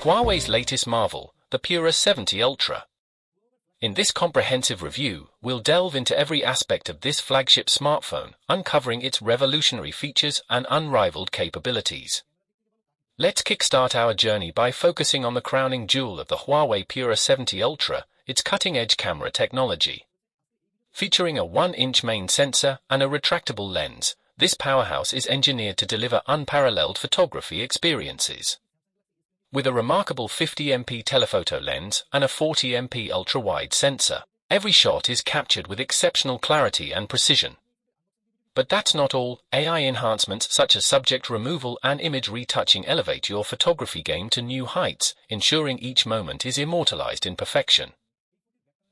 Huawei's latest marvel, the Pura 70 Ultra. In this comprehensive review, we'll delve into every aspect of this flagship smartphone, uncovering its revolutionary features and unrivaled capabilities. Let's kickstart our journey by focusing on the crowning jewel of the Huawei Pura 70 Ultra, its cutting-edge camera technology. Featuring a 1-inch main sensor and a retractable lens, this powerhouse is engineered to deliver unparalleled photography experiences. With a remarkable 50MP telephoto lens and a 40MP ultra-wide sensor, every shot is captured with exceptional clarity and precision. But that's not all. AI enhancements such as subject removal and image retouching elevate your photography game to new heights, ensuring each moment is immortalized in perfection.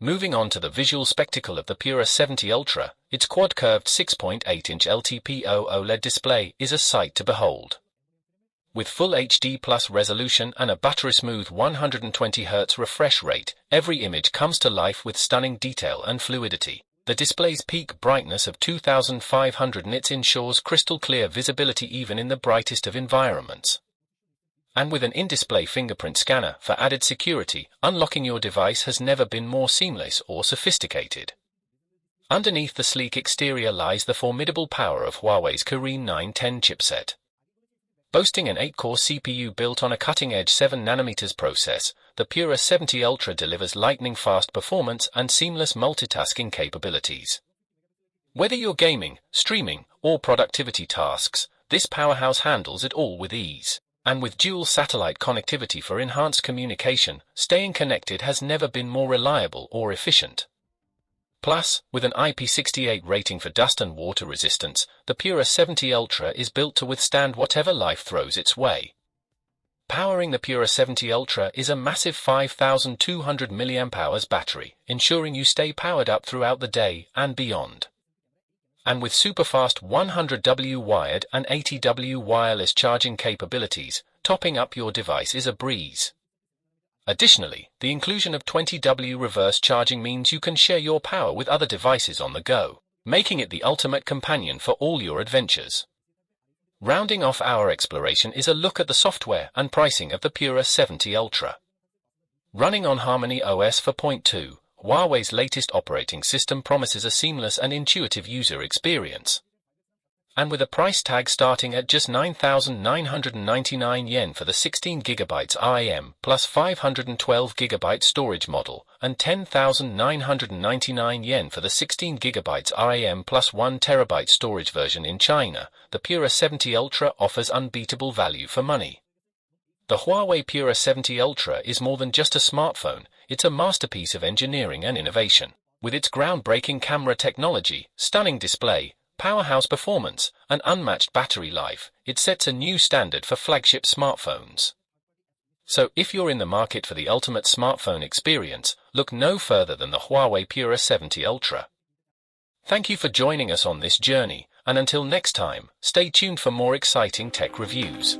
Moving on to the visual spectacle of the Pura 70 Ultra, its quad-curved 6.8-inch LTPO OLED display is a sight to behold. With Full HD Plus resolution and a buttery-smooth 120Hz refresh rate, every image comes to life with stunning detail and fluidity. The display's peak brightness of 2500 nits ensures crystal-clear visibility even in the brightest of environments. And with an in-display fingerprint scanner for added security, unlocking your device has never been more seamless or sophisticated. Underneath the sleek exterior lies the formidable power of Huawei's Kirin 910 chipset. Boasting an 8-core CPU built on a cutting-edge 7nm process, the Pura 70 Ultra delivers lightning-fast performance and seamless multitasking capabilities. Whether you're gaming, streaming, or productivity tasks, this powerhouse handles it all with ease. And with dual satellite connectivity for enhanced communication, staying connected has never been more reliable or efficient. Plus, with an IP68 rating for dust and water resistance, the Pura 70 Ultra is built to withstand whatever life throws its way. Powering the Pura 70 Ultra is a massive 5200 mAh battery, ensuring you stay powered up throughout the day and beyond. And with super-fast 100W wired and 80W wireless charging capabilities, topping up your device is a breeze. Additionally, the inclusion of 20W reverse charging means you can share your power with other devices on the go, making it the ultimate companion for all your adventures. Rounding off our exploration is a look at the software and pricing of the Pura 70 Ultra. Running on Harmony OS 4.2, Huawei's latest operating system promises a seamless and intuitive user experience. And with a price tag starting at just 9,999 yen for the 16GB RAM plus 512GB storage model, and 10,999 yen for the 16GB RAM plus 1TB storage version in China, the Pura 70 Ultra offers unbeatable value for money. The Huawei Pura 70 Ultra is more than just a smartphone, it's a masterpiece of engineering and innovation. With its groundbreaking camera technology, stunning display, powerhouse performance, and unmatched battery life, it sets a new standard for flagship smartphones. So if you're in the market for the ultimate smartphone experience, look no further than the Huawei Pura 70 Ultra. Thank you for joining us on this journey, and until next time, stay tuned for more exciting tech reviews.